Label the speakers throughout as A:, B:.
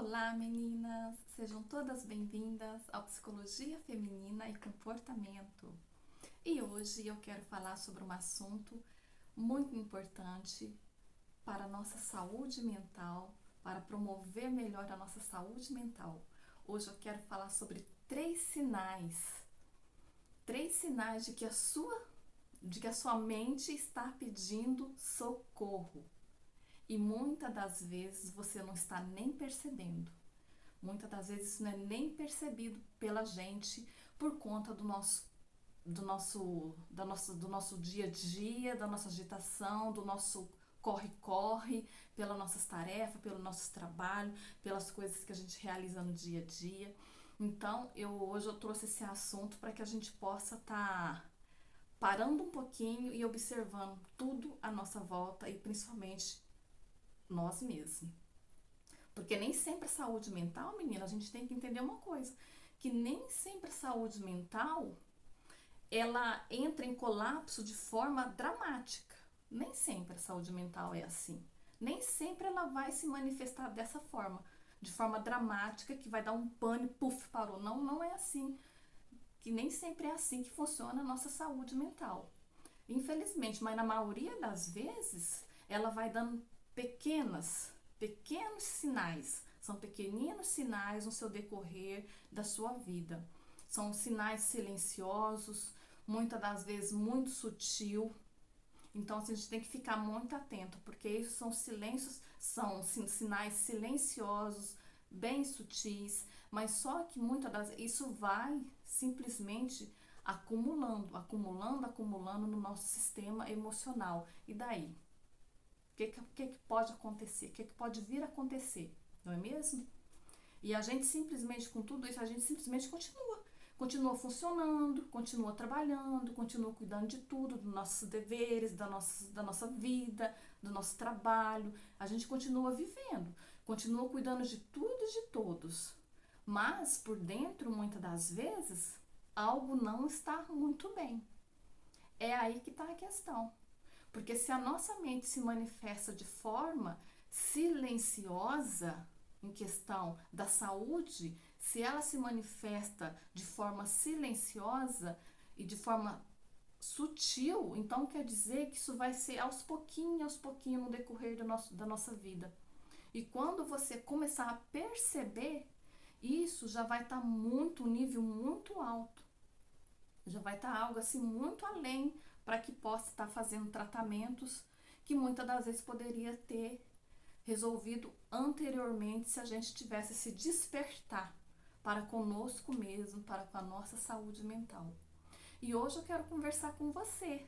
A: Olá, meninas! Sejam todas bem-vindas ao Psicologia Feminina e Comportamento. E hoje eu quero falar sobre um assunto muito importante para a nossa saúde mental, para promover melhor a nossa saúde mental. Hoje eu quero falar sobre três sinais de que a sua mente está pedindo socorro. E muitas das vezes você não está nem percebendo. Muitas das vezes isso não é nem percebido pela gente por conta do nosso dia a dia, da nossa agitação, do nosso corre-corre, pelas nossas tarefas, pelo nosso trabalho, pelas coisas que a gente realiza no dia a dia. Então, hoje eu trouxe esse assunto para que a gente possa estar parando um pouquinho e observando tudo à nossa volta e principalmente nós mesmos. Porque nem sempre a saúde mental, menina, a gente tem que entender uma coisa, que nem sempre a saúde mental, ela entra em colapso de forma dramática. Nem sempre a saúde mental é assim. Nem sempre ela vai se manifestar dessa forma, de forma dramática, que vai dar um pane, puf, parou. Não, não é assim. Que nem sempre é assim que funciona a nossa saúde mental. Infelizmente, mas na maioria das vezes, ela vai dando pequenos sinais. São pequeninos sinais no seu decorrer da sua vida. São sinais silenciosos, muitas das vezes muito sutil. Então assim, a gente tem que ficar muito atento, porque isso são sinais silenciosos, bem sutis, mas só que muitas das vezes isso vai simplesmente acumulando no nosso sistema emocional. E daí? O que pode acontecer? O que pode vir a acontecer? Não é mesmo? E a gente simplesmente, com tudo isso, a gente simplesmente continua funcionando, continua trabalhando, continua cuidando de tudo, dos nossos deveres, da nossa vida, do nosso trabalho. A gente continua vivendo, continua cuidando de tudo e de todos. Mas por dentro, muitas das vezes, algo não está muito bem. É aí que está a questão. Porque se a nossa mente se manifesta de forma silenciosa em questão da saúde, se ela se manifesta de forma silenciosa e de forma sutil, então quer dizer que isso vai ser aos pouquinhos no decorrer da nossa vida. E quando você começar a perceber, isso já vai estar um nível muito alto. Já vai estar algo assim muito além para que possa estar fazendo tratamentos que muitas das vezes poderia ter resolvido anteriormente se a gente tivesse se despertar para conosco mesmo, para com a nossa saúde mental. E hoje eu quero conversar com você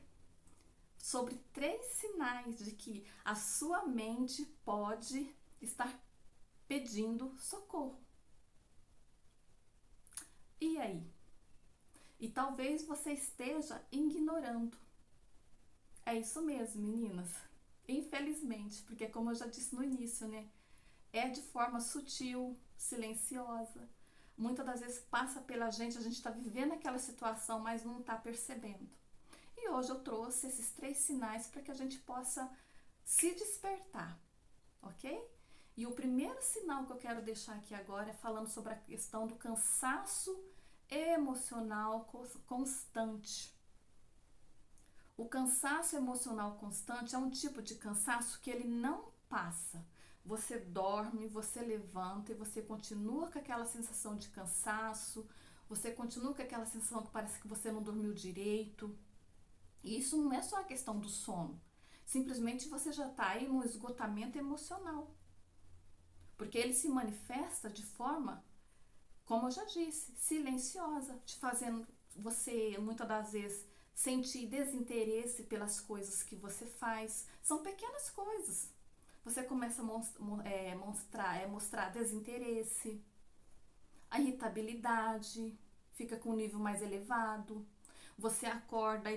A: sobre três sinais de que a sua mente pode estar pedindo socorro. E aí? E talvez você esteja ignorando. É isso mesmo, meninas. Infelizmente, porque como eu já disse no início, né? É de forma sutil, silenciosa. Muitas das vezes passa pela gente, a gente está vivendo aquela situação, mas não está percebendo. E hoje eu trouxe esses três sinais para que a gente possa se despertar, ok? E o primeiro sinal que eu quero deixar aqui agora é falando sobre a questão do cansaço emocional constante. O cansaço emocional constante é um tipo de cansaço que ele não passa. Você dorme, você levanta e você continua com aquela sensação de cansaço, você continua com aquela sensação que parece que você não dormiu direito. E isso não é só a questão do sono. Simplesmente você já está aí no esgotamento emocional. Porque ele se manifesta de forma, como eu já disse, silenciosa, te fazendo você, muitas das vezes, sentir desinteresse pelas coisas que você faz. São pequenas coisas. Você começa a mostrar desinteresse, a irritabilidade fica com um nível mais elevado. Você acorda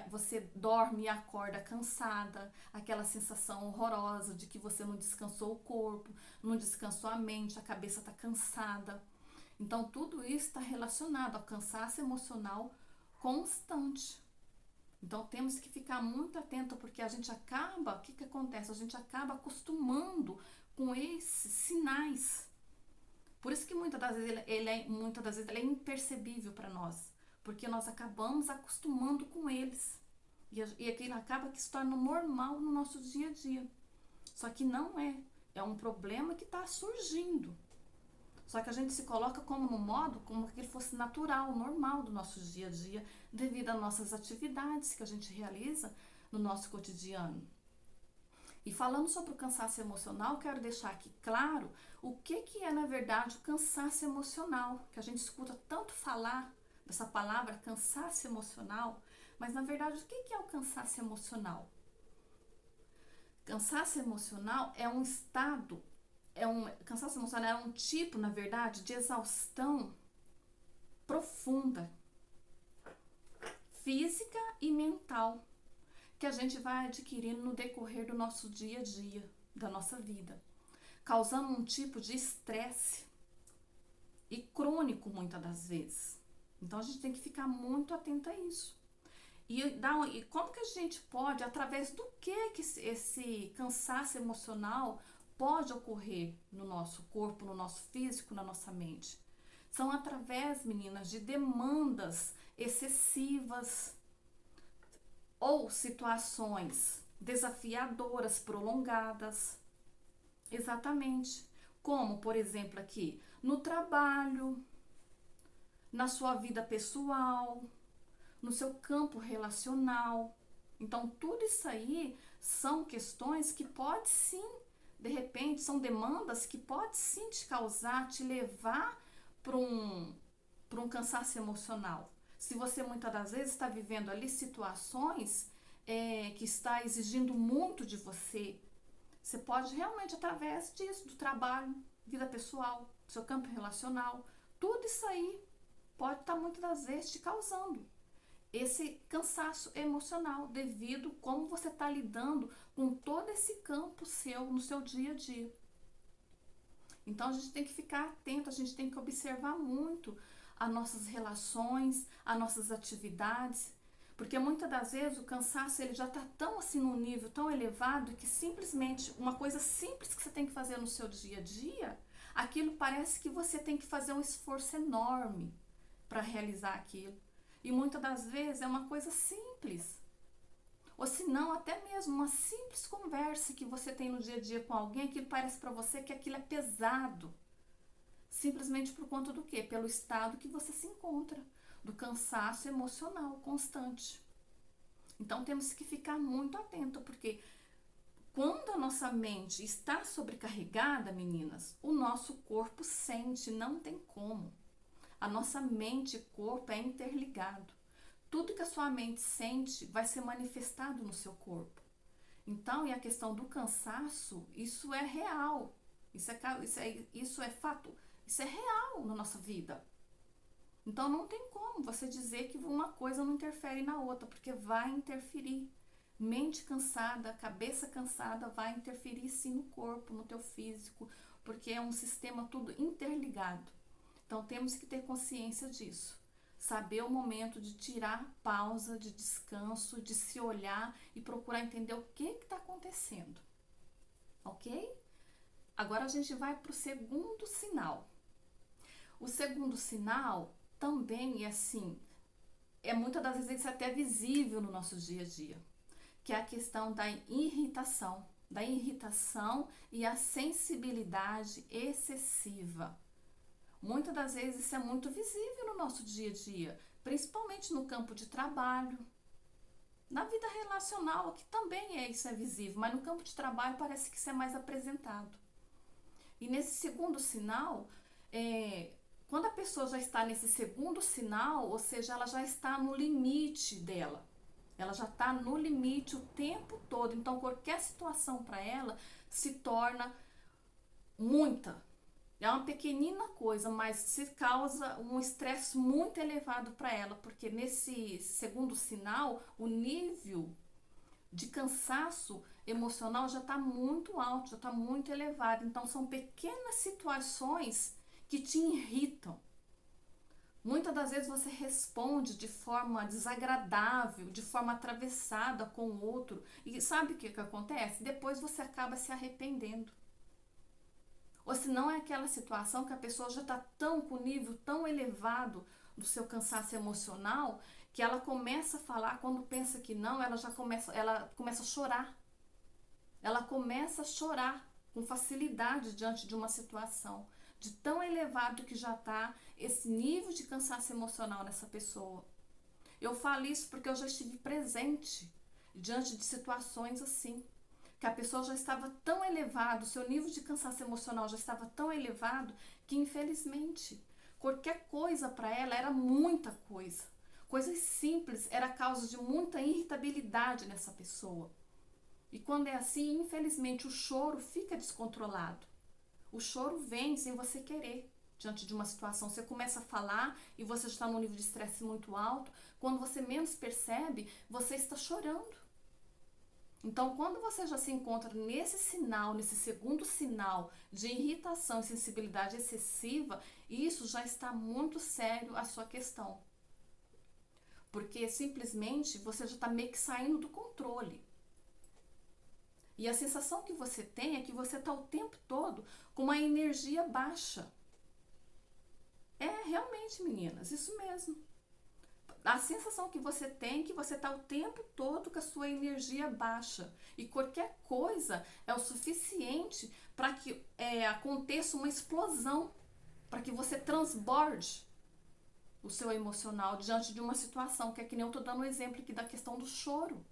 A: você dorme e acorda cansada, aquela sensação horrorosa de que você não descansou o corpo, não descansou a mente, a cabeça está cansada. Então tudo isso está relacionado ao cansaço emocional constante. Então temos que ficar muito atento, porque a gente acaba, o que acontece? A gente acaba acostumando com esses sinais. Por isso que muitas das vezes ele é impercebível para nós, porque nós acabamos acostumando com eles. E aquilo acaba que se torna normal no nosso dia a dia. Só que não é. É um problema que está surgindo. Só que a gente se coloca como no modo, como que ele fosse natural, normal do nosso dia a dia, devido às nossas atividades que a gente realiza no nosso cotidiano. E falando sobre o cansaço emocional, quero deixar aqui claro o que é na verdade o cansaço emocional, que a gente escuta tanto falar dessa palavra cansaço emocional, mas na verdade o que é o cansaço emocional? Cansaço emocional é um estado, cansaço emocional é um tipo, na verdade, de exaustão profunda, física e mental, que a gente vai adquirindo no decorrer do nosso dia a dia, da nossa vida, causando um tipo de estresse e crônico muitas das vezes. Então a gente tem que ficar muito atento a isso. E como que a gente pode, através do que esse cansaço emocional pode ocorrer no nosso corpo, no nosso físico, na nossa mente? São através, meninas, de demandas excessivas ou situações desafiadoras, prolongadas. Exatamente. Como, por exemplo, aqui, no trabalho, na sua vida pessoal, no seu campo relacional. Então, tudo isso aí são questões que pode sim, de repente, são demandas que pode sim te causar, te levar para um cansaço emocional. Se você muitas das vezes está vivendo ali situações que está exigindo muito de você, você pode realmente, através disso, do trabalho, vida pessoal, seu campo relacional, tudo isso aí pode estar muitas das vezes te causando esse cansaço emocional devido como você está lidando com todo esse campo seu no seu dia a dia. Então a gente tem que ficar atento, a gente tem que observar muito as nossas relações, as nossas atividades, porque muitas das vezes o cansaço ele já está tão assim num nível tão elevado que simplesmente uma coisa simples que você tem que fazer no seu dia a dia, aquilo parece que você tem que fazer um esforço enorme para realizar aquilo. E muitas das vezes é uma coisa simples. Ou se não, até mesmo uma simples conversa que você tem no dia a dia com alguém, que parece para você que aquilo é pesado. Simplesmente por conta do quê? Pelo estado que você se encontra, do cansaço emocional constante. Então temos que ficar muito atento, porque quando a nossa mente está sobrecarregada, meninas, o nosso corpo sente, não tem como. A nossa mente e corpo é interligado. Tudo que a sua mente sente vai ser manifestado no seu corpo. Então, e a questão do cansaço, isso é real. Isso é fato. Isso é real na nossa vida. Então, não tem como você dizer que uma coisa não interfere na outra, porque vai interferir. Mente cansada, cabeça cansada vai interferir sim no corpo, no teu físico, porque é um sistema tudo interligado. Então temos que ter consciência disso. Saber o momento de tirar pausa, de descanso, de se olhar e procurar entender o que está acontecendo. Ok? Agora a gente vai para o segundo sinal. O segundo sinal também é assim, muitas das vezes até visível no nosso dia a dia, que é a questão da irritação e a sensibilidade excessiva. Muitas das vezes isso é muito visível no nosso dia a dia, principalmente no campo de trabalho. Na vida relacional, aqui também isso é visível, mas no campo de trabalho parece que isso é mais apresentado. E nesse segundo sinal, quando a pessoa já está nesse segundo sinal, ou seja, ela já está no limite dela. Ela já está no limite o tempo todo. Então, qualquer situação para ela se torna muita. É uma pequenina coisa, mas se causa um estresse muito elevado para ela, porque nesse segundo sinal, o nível de cansaço emocional já está muito alto, já está muito elevado. Então, são pequenas situações que te irritam. Muitas das vezes você responde de forma desagradável, de forma atravessada com o outro. E sabe o que acontece? Depois você acaba se arrependendo. Ou se não é aquela situação que a pessoa já está tão com o nível tão elevado do seu cansaço emocional que ela começa a falar, quando pensa que não, ela começa a chorar. Ela começa a chorar com facilidade diante de uma situação, de tão elevado que já está esse nível de cansaço emocional nessa pessoa. Eu falo isso porque eu já estive presente diante de situações assim, que a pessoa já estava tão elevado, o seu nível de cansaço emocional já estava tão elevado que infelizmente qualquer coisa para ela era muita coisa. Coisas simples era causa de muita irritabilidade nessa pessoa. E quando é assim, infelizmente o choro fica descontrolado. O choro vem sem você querer. Diante de uma situação, você começa a falar e você está num nível de estresse muito alto. Quando você menos percebe, você está chorando. Então, quando você já se encontra nesse sinal, nesse segundo sinal de irritação e sensibilidade excessiva, isso já está muito sério a sua questão. Porque simplesmente você já está meio que saindo do controle. E a sensação que você tem é que você está o tempo todo com uma energia baixa. É realmente, meninas, isso mesmo. A sensação que você tem é que você está o tempo todo com a sua energia baixa. E qualquer coisa é o suficiente para que aconteça uma explosão, para que você transborde o seu emocional diante de uma situação, que é que nem eu estou dando um exemplo aqui da questão do choro.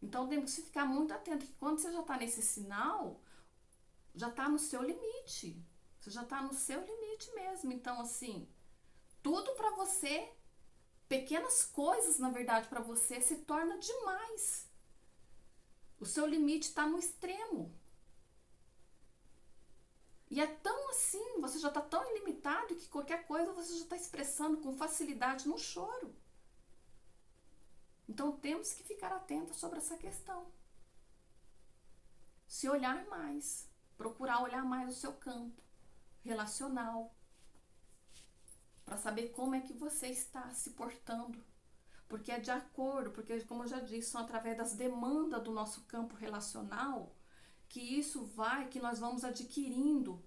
A: Então temos que ficar muito atento, que quando você já está nesse sinal, já está no seu limite. Você já está no seu limite mesmo. Então, assim, tudo para você, pequenas coisas, na verdade, para você, se torna demais. O seu limite está no extremo. E é tão assim, você já está tão ilimitado que qualquer coisa você já está expressando com facilidade no choro. Então temos que ficar atentos sobre essa questão. Se olhar mais, procurar olhar mais o seu campo relacional, para saber como é que você está se portando. Porque é de acordo, porque como eu já disse, são através das demandas do nosso campo relacional que nós vamos adquirindo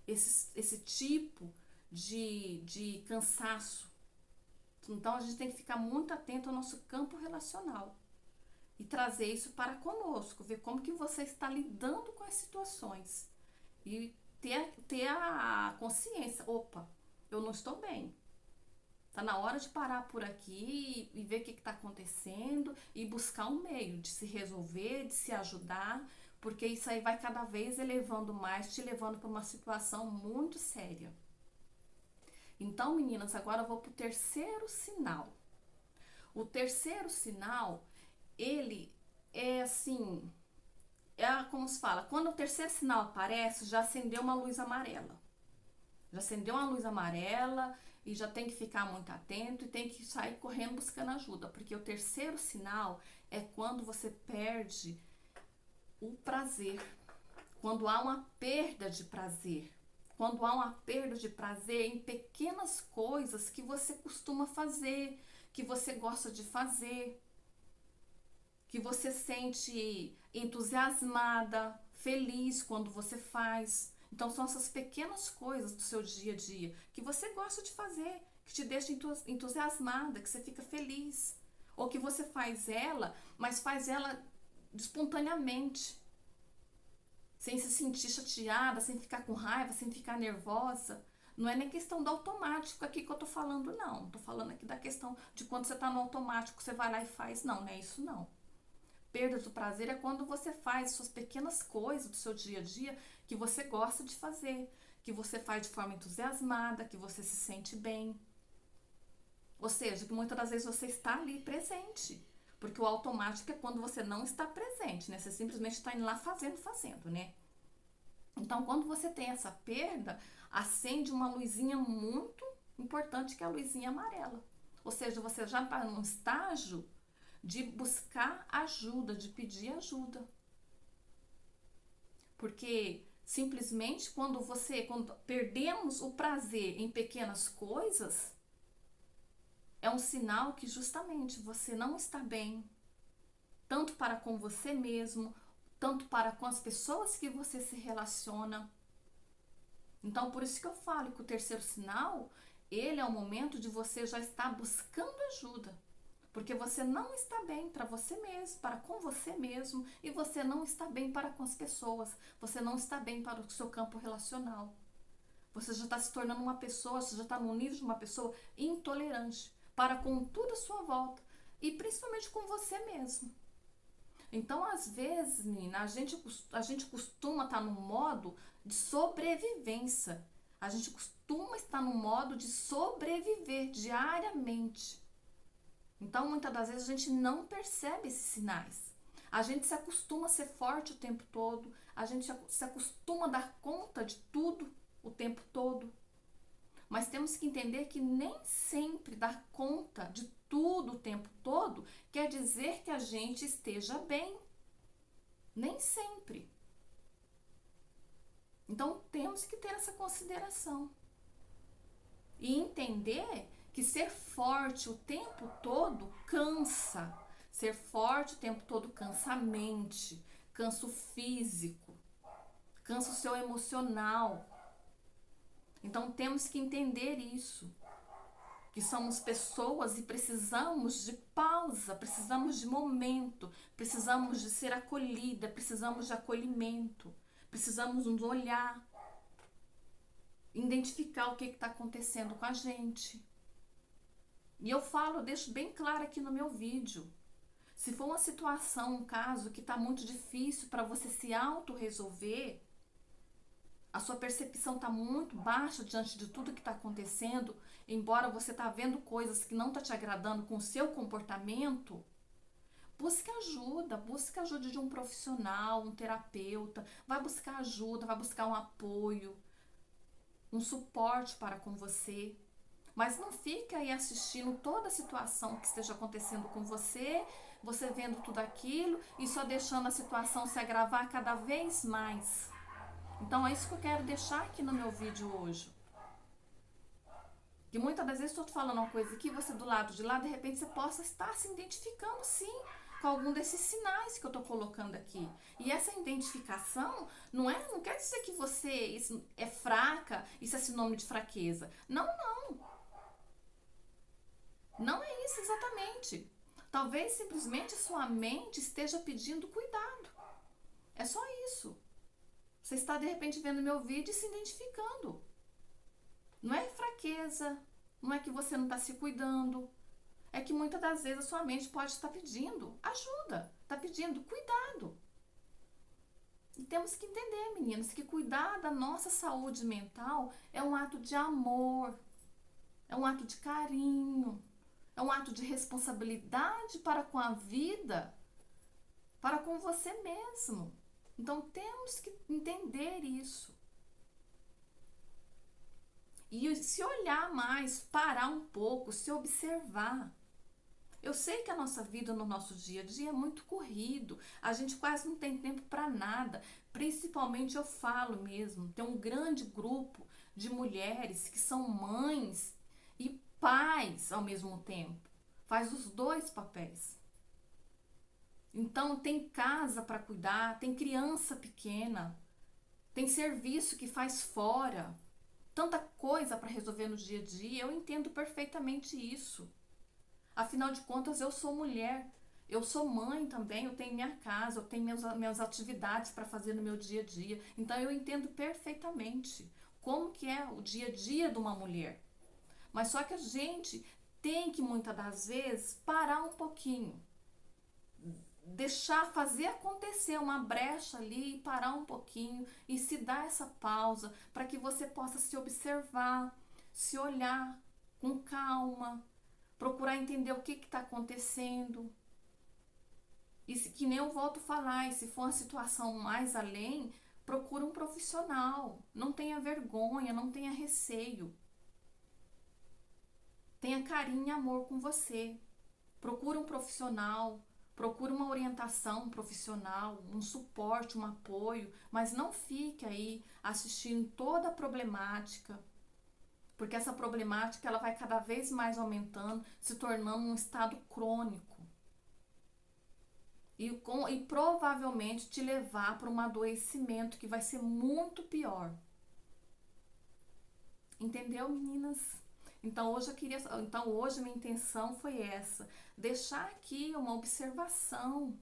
A: esse tipo de cansaço. Então a gente tem que ficar muito atento ao nosso campo relacional e trazer isso para conosco, ver como que você está lidando com as situações e ter a consciência, opa, eu não estou bem. Tá na hora de parar por aqui e ver o que está acontecendo e buscar um meio de se resolver, de se ajudar, porque isso aí vai cada vez elevando mais, te levando para uma situação muito séria. Então, meninas, agora eu vou para o terceiro sinal. O terceiro sinal, ele é assim, como se fala, quando o terceiro sinal aparece, já acendeu uma luz amarela. Já acendeu uma luz amarela e já tem que ficar muito atento e tem que sair correndo buscando ajuda, porque o terceiro sinal é quando você perde o prazer, quando há uma perda de prazer. Quando há uma perda de prazer em pequenas coisas que você costuma fazer, que você gosta de fazer, que você sente entusiasmada, feliz quando você faz. Então são essas pequenas coisas do seu dia a dia que você gosta de fazer, que te deixa entusiasmada, que você fica feliz. Ou que você faz ela, mas faz ela espontaneamente, sem se sentir chateada, sem ficar com raiva, sem ficar nervosa. Não é nem questão do automático aqui que eu tô falando, não. Tô falando aqui da questão de quando você tá no automático, você vai lá e faz. Não, não é isso não. Perda do prazer é quando você faz suas pequenas coisas do seu dia a dia que você gosta de fazer, que você faz de forma entusiasmada, que você se sente bem. Ou seja, que muitas das vezes você está ali presente. Porque o automático é quando você não está presente, né? Você simplesmente está indo lá fazendo, né? Então, quando você tem essa perda, acende uma luzinha muito importante, que é a luzinha amarela. Ou seja, você já está num estágio de buscar ajuda, de pedir ajuda. Porque simplesmente quando perdemos o prazer em pequenas coisas, é um sinal que justamente você não está bem, tanto para com você mesmo, tanto para com as pessoas que você se relaciona. Então, por isso que eu falo que o terceiro sinal, ele é o momento de você já estar buscando ajuda. Porque você não está bem para você mesmo, para com você mesmo, e você não está bem para com as pessoas. Você não está bem para o seu campo relacional. Você já está se tornando uma pessoa, você já está no nível de uma pessoa intolerante para com tudo à sua volta. E principalmente com você mesmo. Então, às vezes, menina, a gente costuma estar num modo de sobrevivência. A gente costuma estar num modo de sobreviver diariamente. Então, muitas das vezes, a gente não percebe esses sinais. A gente se acostuma a ser forte o tempo todo. A gente se acostuma a dar conta de tudo o tempo todo. Mas temos que entender que nem sempre dar conta de tudo o tempo todo quer dizer que a gente esteja bem. Nem sempre. Então temos que ter essa consideração. E entender que ser forte o tempo todo cansa. Ser forte o tempo todo cansa a mente, cansa o físico, cansa o seu emocional. Então temos que entender isso. Que somos pessoas e precisamos de pausa, precisamos de momento, precisamos de ser acolhida, precisamos de acolhimento, precisamos nos olhar, identificar o que está acontecendo com a gente. E eu deixo bem claro aqui no meu vídeo. Se for uma situação, um caso que está muito difícil para você se auto-resolver, a sua percepção está muito baixa diante de tudo que está acontecendo, embora você está vendo coisas que não estão te agradando com o seu comportamento, busque ajuda de um profissional, um terapeuta, vai buscar ajuda, vai buscar um apoio, um suporte para com você. Mas não fique aí assistindo toda a situação que esteja acontecendo com você, você vendo tudo aquilo e só deixando a situação se agravar cada vez mais. Então é isso que eu quero deixar aqui no meu vídeo hoje. Que muitas das vezes estou falando uma coisa aqui, você do lado de lá, de repente você possa estar se identificando sim com algum desses sinais que eu estou colocando aqui. E essa identificação não quer dizer que você é fraca, isso é sinônimo de fraqueza. Não. Não é isso exatamente. Talvez simplesmente sua mente esteja pedindo cuidado. É só isso. Você está de repente vendo meu vídeo e se identificando. Não é fraqueza, não é que você não está se cuidando. É que muitas das vezes a sua mente pode estar pedindo ajuda, está pedindo cuidado. E temos que entender, meninas, que cuidar da nossa saúde mental é um ato de amor, é um ato de carinho, é um ato de responsabilidade para com a vida, para com você mesmo. Então temos que entender isso. E se olhar mais, parar um pouco, se observar. Eu sei que a nossa vida no nosso dia a dia é muito corrido, a gente quase não tem tempo para nada. Principalmente eu falo mesmo, tem um grande grupo de mulheres que são mães e pais ao mesmo tempo. Faz os dois papéis. Então tem casa para cuidar, tem criança pequena, tem serviço que faz fora, tanta coisa para resolver no dia a dia. Eu entendo perfeitamente isso. Afinal de contas, eu sou mulher, eu sou mãe também, eu tenho minha casa, eu tenho minhas atividades para fazer no meu dia a dia. Então eu entendo perfeitamente como que é o dia a dia de uma mulher. Mas só que a gente tem que muitas das vezes parar um pouquinho. Fazer acontecer uma brecha ali, parar um pouquinho e se dar essa pausa para que você possa se observar, se olhar com calma, procurar entender o que está acontecendo. E que nem eu volto a falar, e se for uma situação mais além, procura um profissional. Não tenha vergonha, não tenha receio. Tenha carinho e amor com você. Procura um profissional. Procure uma orientação profissional, um suporte, um apoio, mas não fique aí assistindo toda a problemática, porque essa problemática ela vai cada vez mais aumentando, se tornando um estado crônico. e provavelmente te levar para um adoecimento que vai ser muito pior. Entendeu, meninas? Então hoje minha intenção foi essa, deixar aqui uma observação,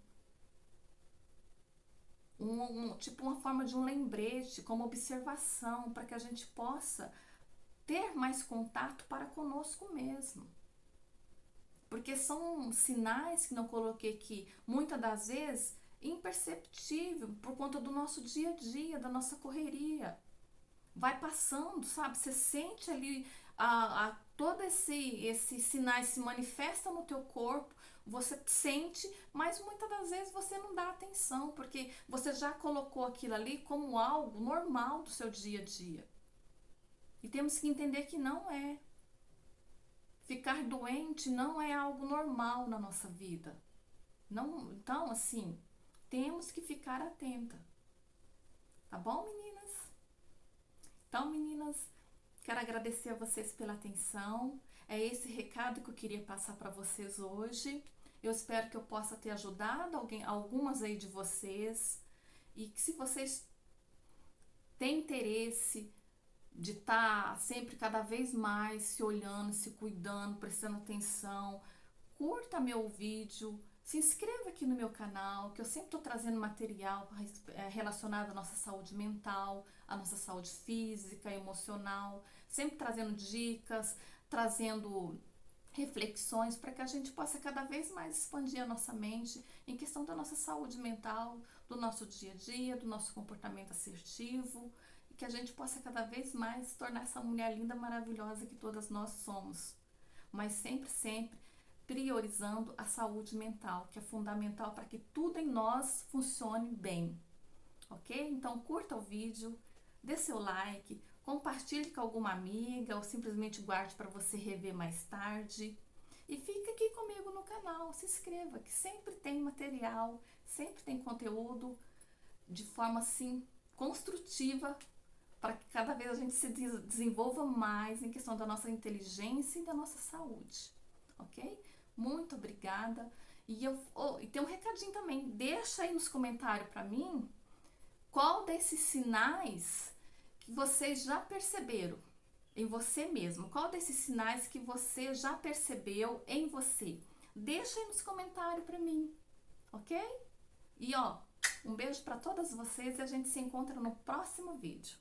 A: tipo uma forma de um lembrete, como observação, para que a gente possa ter mais contato para conosco mesmo. Porque são sinais que não coloquei aqui, muitas das vezes imperceptível por conta do nosso dia a dia, da nossa correria. Vai passando, sabe? Você sente ali todo esses sinais se manifestam no teu corpo, você sente, mas muitas das vezes você não dá atenção, porque você já colocou aquilo ali como algo normal do seu dia a dia. E temos que entender que não é. Ficar doente não é algo normal na nossa vida. Não, então, assim, temos que ficar atenta. Tá bom, meninas? Então, meninas, quero agradecer a vocês pela atenção. É esse recado que eu queria passar para vocês hoje. Eu espero que eu possa ter ajudado algumas aí de vocês. E que se vocês têm interesse de estar sempre cada vez mais se olhando, se cuidando, prestando atenção, curta meu vídeo, se inscreva aqui no meu canal, que eu sempre estou trazendo material relacionado à nossa saúde mental, à nossa saúde física, emocional, sempre trazendo dicas, trazendo reflexões para que a gente possa cada vez mais expandir a nossa mente em questão da nossa saúde mental, do nosso dia a dia, do nosso comportamento assertivo, e que a gente possa cada vez mais se tornar essa mulher linda, maravilhosa que todas nós somos. Mas sempre, sempre priorizando a saúde mental, que é fundamental para que tudo em nós funcione bem, ok? Então curta o vídeo, dê seu like, compartilhe com alguma amiga ou simplesmente guarde para você rever mais tarde. E fica aqui comigo no canal, se inscreva, que sempre tem material, sempre tem conteúdo de forma assim construtiva, para que cada vez a gente se desenvolva mais em questão da nossa inteligência e da nossa saúde, ok? Muito obrigada. E tem um recadinho também, deixa aí nos comentários para mim qual desses sinais que vocês já perceberam em você mesmo, qual desses sinais que você já percebeu em você. Deixa aí nos comentários para mim, ok? E um beijo para todas vocês e a gente se encontra no próximo vídeo.